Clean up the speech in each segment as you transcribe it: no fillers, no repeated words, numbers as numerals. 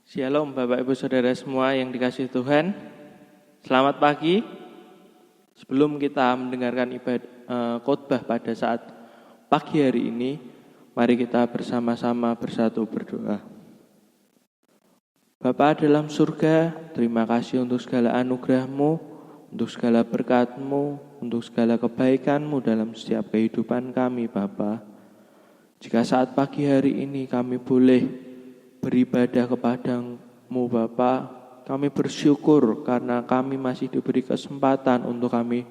Shalom Bapak Ibu Saudara semua yang dikasihi Tuhan. Selamat pagi. Sebelum kita mendengarkan khotbah pada saat pagi hari ini, mari kita bersama-sama bersatu berdoa. Bapa dalam surga, terima kasih untuk segala anugerah-Mu, untuk segala berkat-Mu, untuk segala kebaikan-Mu dalam setiap kehidupan kami Bapa. Jika saat pagi hari ini kami boleh beribadah kepadamu Bapa, kami bersyukur karena kami masih diberi kesempatan untuk kami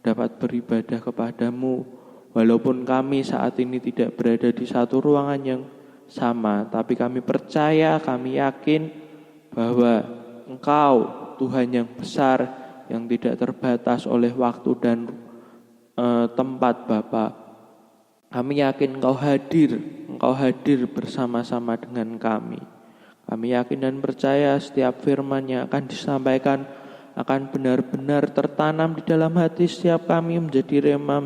dapat beribadah kepadamu. Walaupun kami saat ini tidak berada di satu ruangan yang sama, tapi kami percaya, kami yakin bahwa Engkau Tuhan yang besar, yang tidak terbatas oleh waktu dan tempat Bapa. Kami yakin Engkau hadir bersama-sama dengan kami. Kami yakin dan percaya setiap firman yang akan disampaikan akan benar-benar tertanam di dalam hati setiap kami, menjadi rema,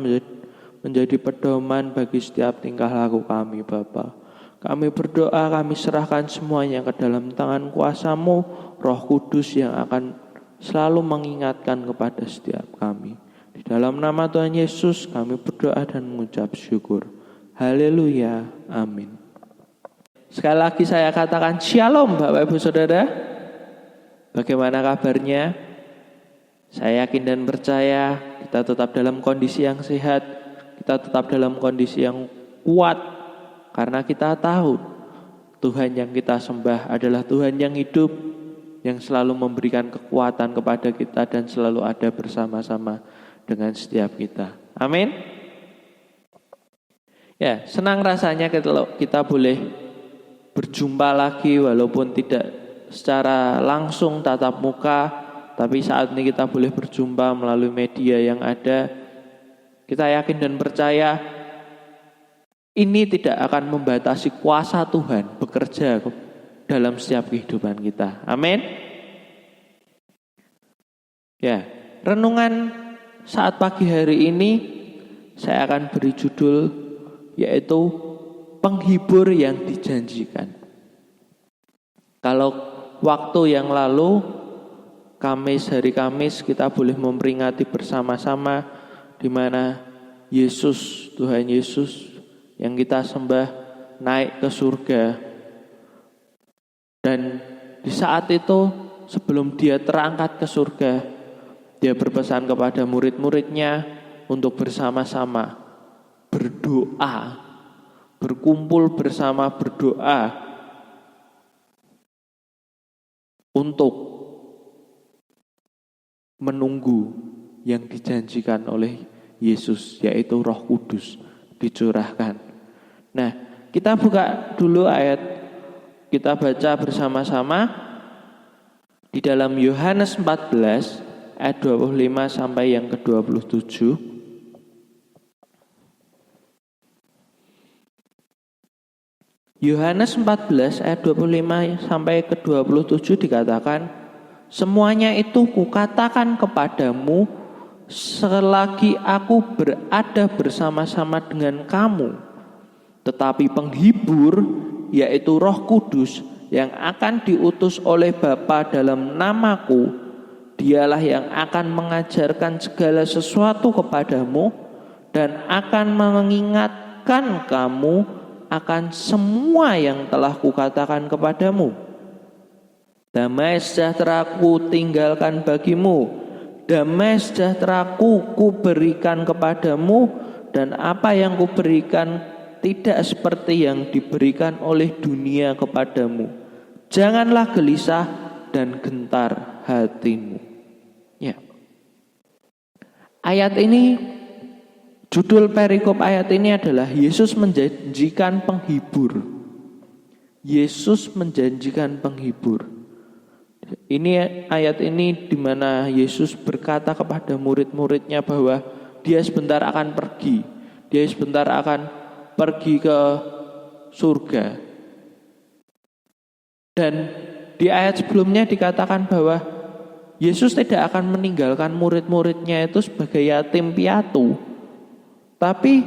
menjadi pedoman bagi setiap tingkah laku kami Bapa. Kami berdoa, kami serahkan semuanya ke dalam tangan kuasa-Mu, Roh Kudus yang akan selalu mengingatkan kepada setiap kami. Di dalam nama Tuhan Yesus kami berdoa dan mengucap syukur. Haleluya. Amin. Sekali lagi saya katakan shalom Bapak Ibu Saudara. Bagaimana kabarnya? Saya yakin dan percaya kita tetap dalam kondisi yang sehat, kita tetap dalam kondisi yang kuat, karena kita tahu Tuhan yang kita sembah adalah Tuhan yang hidup, yang selalu memberikan kekuatan kepada kita dan selalu ada bersama-sama dengan setiap kita. Amin. Ya, senang rasanya kalau kita boleh berjumpa lagi walaupun tidak secara langsung tatap muka, tapi saat ini kita boleh berjumpa melalui media yang ada. Kita yakin dan percaya ini tidak akan membatasi kuasa Tuhan bekerja dalam setiap kehidupan kita. Amin. Ya, renungan saat pagi hari ini saya akan beri judul yaitu penghibur yang dijanjikan. Kalau waktu yang lalu hari Kamis kita boleh memperingati bersama-sama di mana Tuhan Yesus yang kita sembah naik ke surga. Dan di saat itu sebelum dia terangkat ke surga, dia berpesan kepada murid-muridnya untuk bersama-sama berdoa, berkumpul bersama berdoa untuk menunggu yang dijanjikan oleh Yesus, yaitu Roh Kudus dicurahkan. Nah, kita buka dulu ayat, kita baca bersama-sama di dalam Yohanes 14 ayat 25 sampai yang ke-27. Yohanes 14 ayat 25 sampai ke-27 dikatakan, semuanya itu kukatakan kepadamu selagi aku berada bersama-sama dengan kamu. Tetapi penghibur, yaitu Roh Kudus yang akan diutus oleh Bapa dalam namaku, Dialah yang akan mengajarkan segala sesuatu kepadamu dan akan mengingatkan kamu akan semua yang telah kukatakan kepadamu. Damai sejahtera-Ku tinggalkan bagimu, damai sejahtera-Ku kuberikan kepadamu, dan apa yang kuberikan tidak seperti yang diberikan oleh dunia kepadamu. Janganlah gelisah dan gentar hatimu. Ya. Ayat ini, judul perikop ayat ini adalah Yesus menjanjikan penghibur. Yesus menjanjikan penghibur. Ini ayat ini di mana Yesus berkata kepada murid-muridnya bahwa dia sebentar akan pergi. Dia sebentar akan pergi ke surga. Dan di ayat sebelumnya dikatakan bahwa Yesus tidak akan meninggalkan murid-muridnya itu sebagai yatim piatu, tapi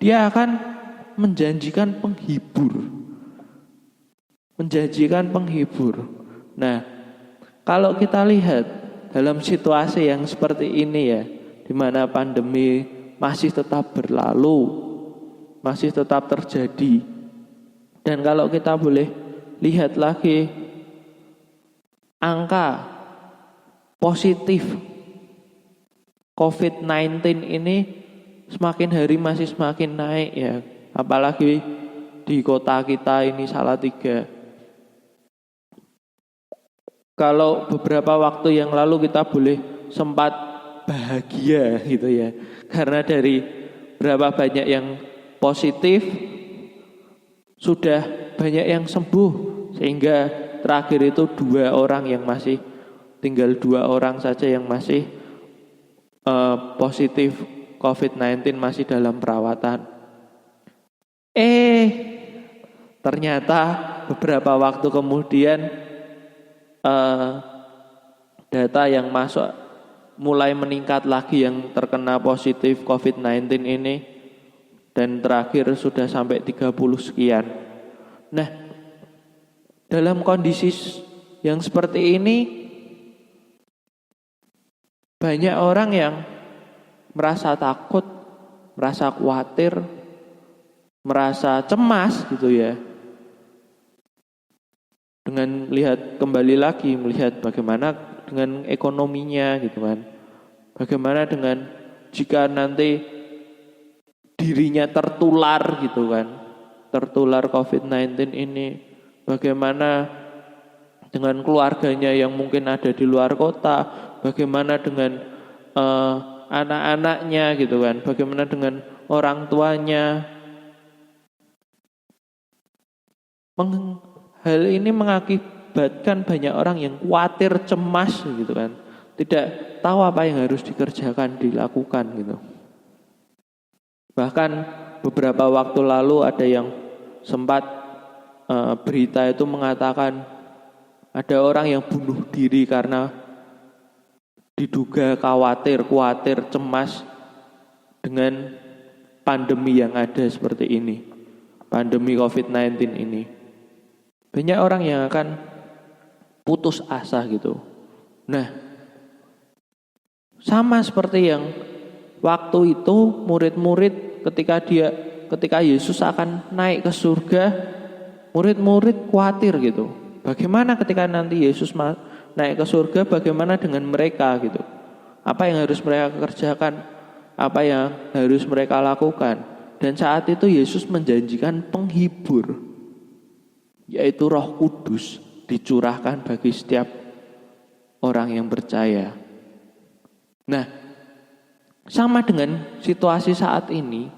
dia akan menjanjikan penghibur. menjanjikan penghibur. Nah, kalau kita lihat dalam situasi yang seperti ini ya, di mana pandemi masih tetap berlalu, masih tetap terjadi. Dan kalau kita boleh lihat lagi angka positif COVID-19 ini semakin hari masih semakin naik ya. Apalagi di kota kita ini Salatiga. Kalau beberapa waktu yang lalu kita boleh sempat bahagia gitu ya. Karena dari berapa banyak yang positif, sudah banyak yang sembuh. Sehingga terakhir itu tinggal 2 orang saja yang masih positif COVID-19 masih dalam perawatan. Ternyata beberapa waktu kemudian data yang masuk mulai meningkat lagi yang terkena positif COVID-19 ini, dan terakhir sudah sampai 30 sekian. Nah, dalam kondisi yang seperti ini banyak orang yang merasa takut, merasa khawatir, merasa cemas gitu ya. Dengan melihat bagaimana dengan ekonominya gitu kan. Bagaimana dengan jika nanti dirinya tertular gitu kan. Tertular COVID-19 ini. Bagaimana dengan keluarganya yang mungkin ada di luar kota. Bagaimana dengan anak-anaknya gitu kan. Bagaimana dengan orang tuanya. Hal ini mengakibatkan banyak orang yang khawatir, cemas gitu kan. Tidak tahu apa yang harus dilakukan gitu. Bahkan beberapa waktu lalu ada yang sempat berita itu mengatakan ada orang yang bunuh diri karena diduga khawatir, cemas dengan pandemi yang ada seperti ini. Pandemi COVID-19 ini. Banyak orang yang akan putus asa gitu. Nah, sama seperti yang waktu itu murid-murid ketika Yesus akan naik ke surga, murid-murid khawatir gitu. Bagaimana ketika nanti Yesus naik ke surga, bagaimana dengan mereka gitu? Apa yang harus mereka kerjakan? Apa yang harus mereka lakukan? Dan saat itu Yesus menjanjikan penghibur, yaitu Roh Kudus dicurahkan bagi setiap orang yang percaya. Nah, sama dengan situasi saat ini,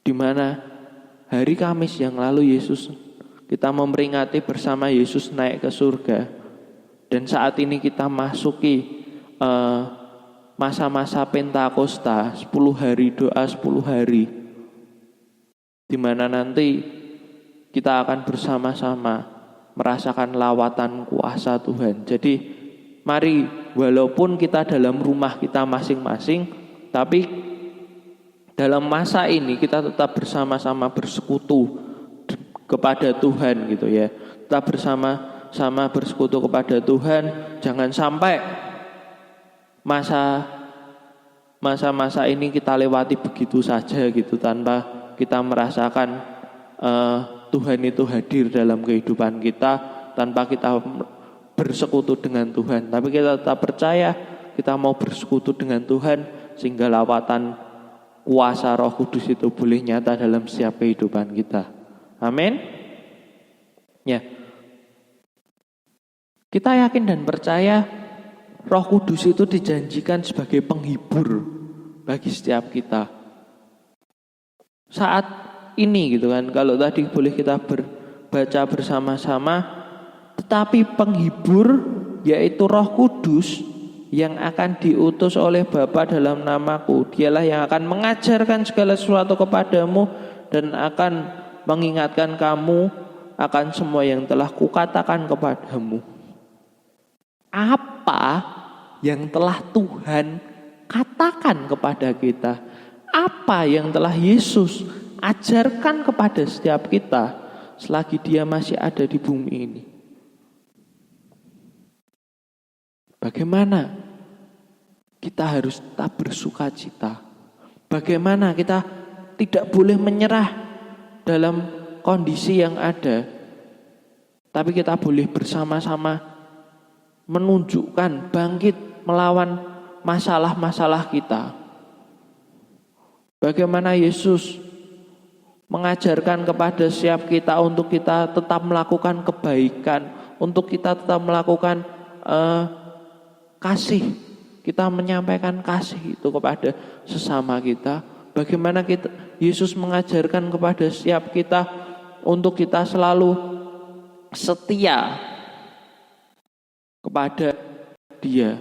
di mana hari Kamis yang lalu kita memperingati bersama Yesus naik ke surga, dan saat ini kita masuki masa-masa Pentakosta, 10 hari doa 10 hari, di mana nanti kita akan bersama-sama merasakan lawatan kuasa Tuhan. Jadi mari, walaupun kita dalam rumah kita masing-masing, tapi dalam masa ini kita tetap bersama-sama bersekutu kepada Tuhan gitu ya. Tetap bersama-sama bersekutu kepada Tuhan. Jangan sampai masa-masa ini kita lewati begitu saja gitu, tanpa kita merasakan Tuhan itu hadir dalam kehidupan kita, tanpa kita bersekutu dengan Tuhan. Tapi kita tetap percaya kita mau bersekutu dengan Tuhan, sehingga lawatan kuasa Roh Kudus itu boleh nyata dalam setiap kehidupan kita. Amin. Ya. Kita yakin dan percaya Roh Kudus itu dijanjikan sebagai penghibur bagi setiap kita. Saat ini gitu kan, kalau tadi boleh kita baca bersama-sama, tetapi penghibur yaitu Roh Kudus yang akan diutus oleh Bapa dalam namaku, dialah yang akan mengajarkan segala sesuatu kepadamu dan akan mengingatkan kamu akan semua yang telah kukatakan kepadamu. Apa yang telah Tuhan katakan kepada kita? Apa yang telah Yesus ajarkan kepada setiap kita selagi dia masih ada di bumi ini. Bagaimana kita harus tetap bersuka cita? Bagaimana kita tidak boleh menyerah dalam kondisi yang ada, tapi kita boleh bersama-sama menunjukkan bangkit melawan masalah-masalah kita. Bagaimana Yesus mengajarkan kepada setiap kita untuk kita tetap melakukan kebaikan, untuk kita tetap melakukan kasih, kita menyampaikan kasih itu kepada sesama kita. Bagaimana Yesus mengajarkan kepada setiap kita untuk kita selalu setia kepada Dia.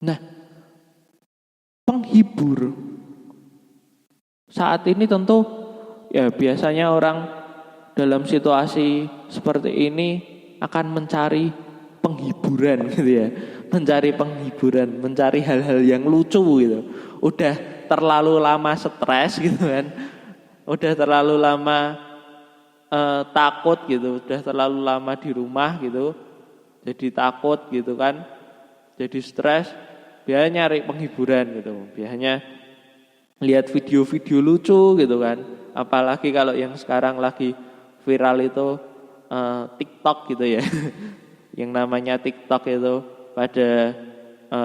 Nah, penghibur saat ini tentu ya biasanya orang dalam situasi seperti ini akan mencari penghiburan gitu ya. Mencari penghiburan, mencari hal-hal yang lucu gitu. Udah terlalu lama stres gitu kan. Udah terlalu lama takut gitu, udah terlalu lama di rumah gitu. Jadi takut gitu kan. Jadi stres, biasanya nyari penghiburan gitu. Biasanya lihat video-video lucu gitu kan. Apalagi kalau yang sekarang lagi viral itu TikTok gitu ya. Yang namanya TikTok itu pada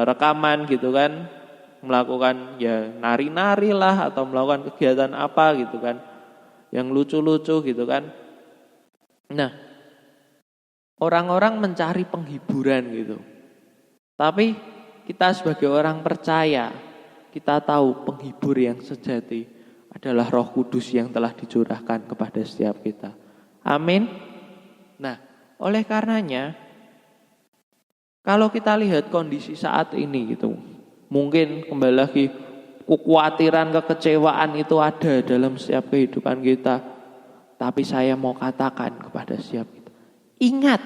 rekaman gitu kan, melakukan ya nari-nari lah atau melakukan kegiatan apa gitu kan, yang lucu-lucu gitu kan. Nah, orang-orang mencari penghiburan gitu. Tapi kita sebagai orang percaya, kita tahu penghibur yang sejati adalah Roh Kudus yang telah dicurahkan kepada setiap kita. Amin. Nah, oleh karenanya kalau kita lihat kondisi saat ini gitu, mungkin kembali lagi kekhawatiran, kekecewaan itu ada dalam setiap kehidupan kita. Tapi saya mau katakan kepada setiap kita, ingat,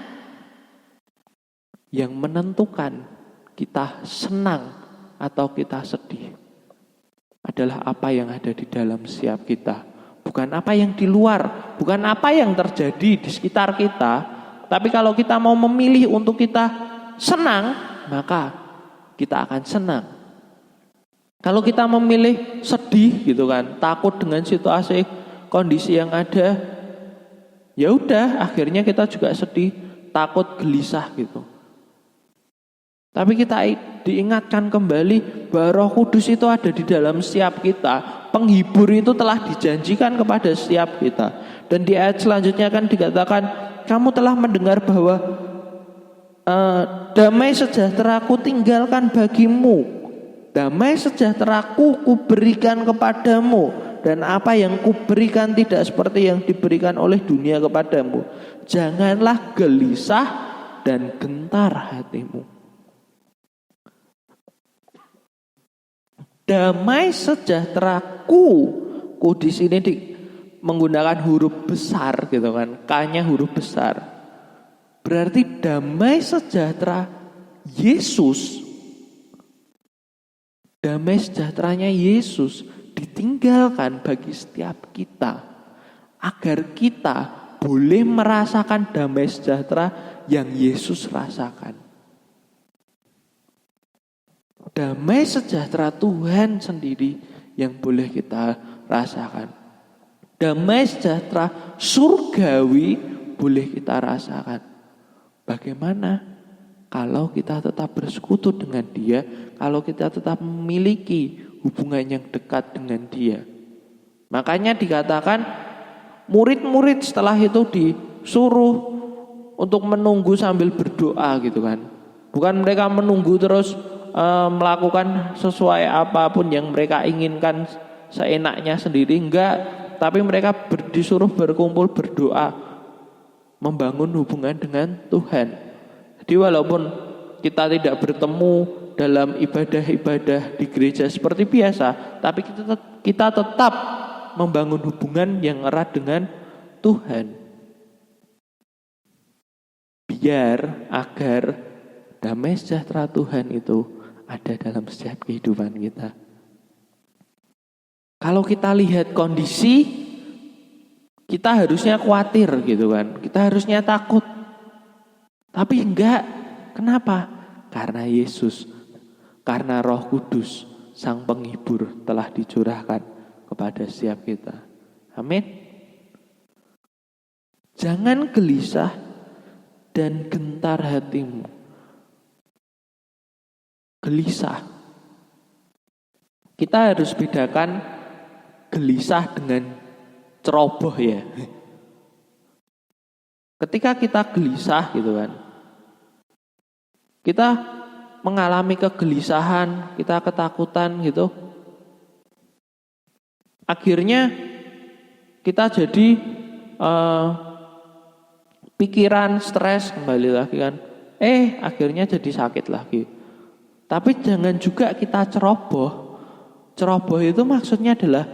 yang menentukan kita senang atau kita sedih adalah apa yang ada di dalam setiap kita. Bukan apa yang di luar, bukan apa yang terjadi di sekitar kita. Tapi kalau kita mau memilih untuk kita senang, maka kita akan senang. Kalau kita memilih sedih gitu kan, takut dengan situasi kondisi yang ada, ya udah akhirnya kita juga sedih, takut, gelisah gitu. Tapi kita diingatkan kembali bahwa Roh Kudus itu ada di dalam setiap kita. Penghibur itu telah dijanjikan kepada setiap kita. Dan di ayat selanjutnya kan dikatakan, kamu telah mendengar bahwa damai sejahtera-Ku tinggalkan bagimu, damai sejahtera-Ku kuberikan kepadamu, dan apa yang kuberikan tidak seperti yang diberikan oleh dunia kepadamu. Janganlah gelisah dan gentar hatimu. Damai sejahtera-Ku, ku di sini menggunakan huruf besar gitu kan, K-nya huruf besar. Berarti damai sejahtera Yesus, damai sejahteranya Yesus ditinggalkan bagi setiap kita, agar kita boleh merasakan damai sejahtera yang Yesus rasakan. Damai sejahtera Tuhan sendiri yang boleh kita rasakan. Damai sejahtera surgawi boleh kita rasakan. Bagaimana kalau kita tetap bersekutu dengan Dia, kalau kita tetap memiliki hubungan yang dekat dengan Dia. Makanya dikatakan murid-murid setelah itu disuruh untuk menunggu sambil berdoa gitu kan. Bukan mereka menunggu terus melakukan sesuai apapun yang mereka inginkan seenaknya sendiri, enggak. Tapi mereka disuruh berkumpul berdoa, membangun hubungan dengan Tuhan. Jadi walaupun kita tidak bertemu dalam ibadah-ibadah di gereja seperti biasa, tapi kita tetap membangun hubungan yang erat dengan Tuhan. Biar agar damai sejahtera Tuhan itu ada dalam setiap kehidupan kita. Kalau kita lihat kondisi Kita harusnya khawatir gitu kan. Kita harusnya takut. Tapi enggak. Kenapa? Karena Yesus, karena Roh Kudus, Sang Penghibur telah dicurahkan kepada setiap kita. Amin. Jangan gelisah dan gentar hatimu. Gelisah. Kita harus bedakan gelisah dengan ceroboh ya. Ketika kita gelisah gitu kan, kita mengalami kegelisahan, kita ketakutan gitu. Akhirnya kita jadi pikiran, stres kembali lagi kan. Akhirnya jadi sakit lagi. Tapi jangan juga kita ceroboh. Ceroboh itu maksudnya adalah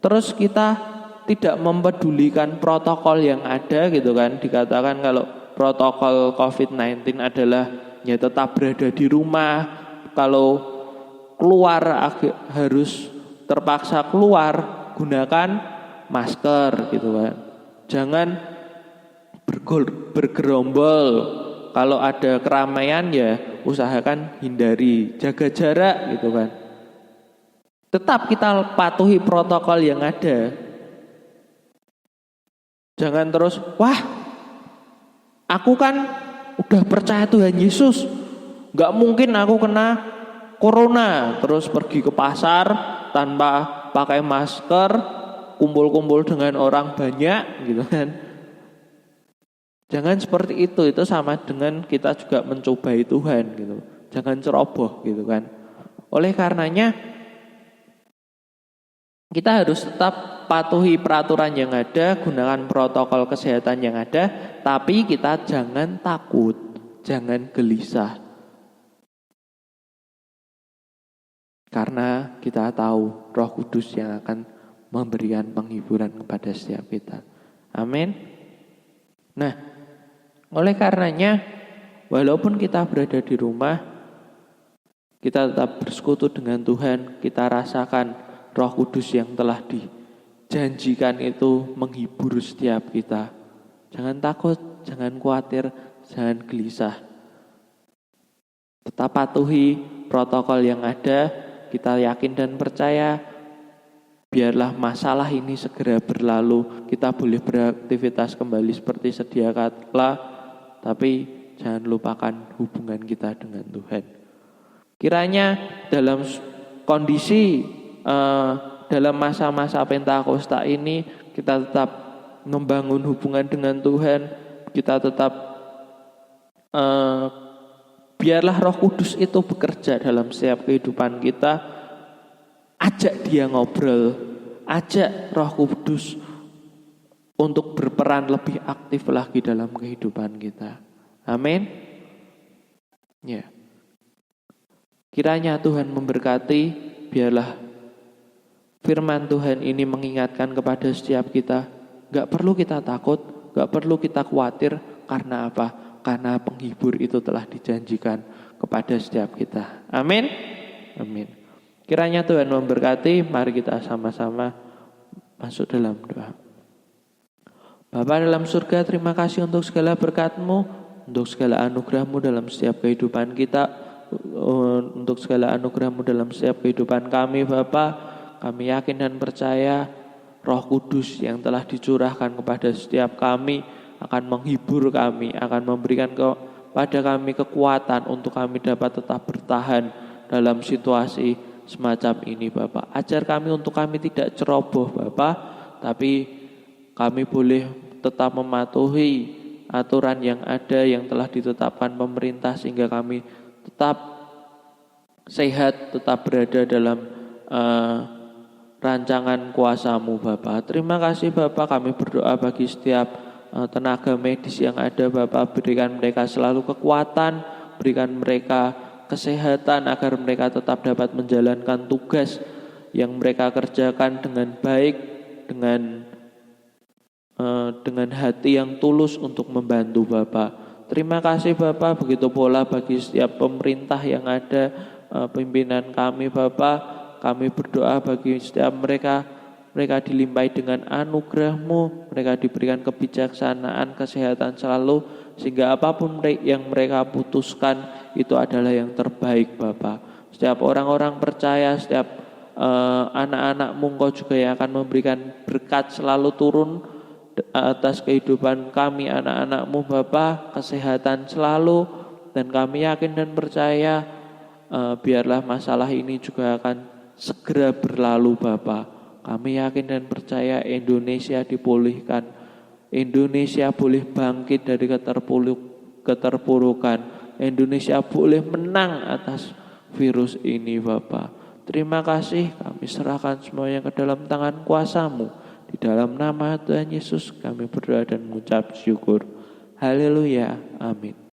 terus kita tidak mempedulikan protokol yang ada gitu kan. Dikatakan kalau protokol COVID-19 adalah ya tetap berada di rumah. Kalau keluar harus terpaksa keluar, gunakan masker gitu kan. Jangan bergerombol. Kalau ada keramaian ya usahakan hindari, jaga jarak gitu kan. Tetap kita patuhi protokol yang ada. Jangan terus, wah aku kan udah percaya Tuhan Yesus, gak mungkin aku kena corona. Terus pergi ke pasar tanpa pakai masker, kumpul-kumpul dengan orang banyak gitu kan. Jangan seperti itu sama dengan kita juga mencobai Tuhan gitu. Jangan ceroboh gitu kan. Oleh karenanya kita harus tetap patuhi peraturan yang ada, gunakan protokol kesehatan yang ada, tapi kita jangan takut, jangan gelisah. Karena kita tahu Roh Kudus yang akan memberikan penghiburan kepada setiap kita. Amin. Nah, oleh karenanya walaupun kita berada di rumah, kita tetap bersekutu dengan Tuhan, kita rasakan Roh Kudus yang telah dijanjikan itu menghibur setiap kita. Jangan takut, jangan khawatir, jangan gelisah. Tetap patuhi protokol yang ada, kita yakin dan percaya, biarlah masalah ini segera berlalu, kita boleh beraktivitas kembali seperti sedia kala, tapi jangan lupakan hubungan kita dengan Tuhan. Kiranya dalam kondisi dalam masa-masa Pentakosta ini kita tetap membangun hubungan dengan Tuhan, kita tetap biarlah Roh Kudus itu bekerja dalam setiap kehidupan kita. Ajak dia ngobrol, ajak Roh Kudus untuk berperan lebih aktif lagi dalam kehidupan kita. Amin. Ya. Kiranya Tuhan memberkati, biarlah firman Tuhan ini mengingatkan kepada setiap kita, gak perlu kita takut, gak perlu kita khawatir. Karena apa? Karena penghibur itu telah dijanjikan kepada setiap kita. Amin. Amin. Kiranya Tuhan memberkati. Mari kita sama-sama masuk dalam doa. Bapa dalam surga, terima kasih untuk segala berkat-Mu, untuk segala anugerah-Mu dalam setiap kehidupan kita, untuk segala anugerah-Mu dalam setiap kehidupan kami, Bapa. Kami yakin dan percaya Roh Kudus yang telah dicurahkan kepada setiap kami akan menghibur kami, akan memberikan kepada kami kekuatan untuk kami dapat tetap bertahan dalam situasi semacam ini, Bapak. Ajar kami untuk kami tidak ceroboh, Bapak, tapi kami boleh tetap mematuhi aturan yang ada yang telah ditetapkan pemerintah sehingga kami tetap sehat, tetap berada dalam rancangan kuasa-Mu, Bapak. Terima kasih, Bapak. Kami berdoa bagi setiap tenaga medis yang ada, Bapak. Berikan mereka selalu kekuatan, berikan mereka kesehatan agar mereka tetap dapat menjalankan tugas yang mereka kerjakan dengan baik, dengan hati yang tulus untuk membantu, Bapak. Terima kasih, Bapak. Begitu pula bagi setiap pemerintah yang ada, pimpinan kami, Bapak. Kami berdoa bagi setiap mereka mereka dilimpahi dengan anugerah-Mu, mereka diberikan kebijaksanaan, kesehatan selalu, sehingga apapun yang mereka putuskan itu adalah yang terbaik Bapa. Setiap orang-orang percaya, setiap anak-anak-Mu Engkau juga yang akan memberikan berkat selalu turun atas kehidupan kami anak-anak-Mu Bapa, kesehatan selalu, dan kami yakin dan percaya biarlah masalah ini juga akan segera berlalu Bapa. Kami yakin dan percaya Indonesia dipulihkan, Indonesia boleh bangkit dari keterpurukan, Indonesia boleh menang atas virus ini Bapa. Terima kasih, kami serahkan semuanya ke dalam tangan kuasa-Mu. Di dalam nama Tuhan Yesus kami berdoa dan mengucap syukur. Haleluya, amin.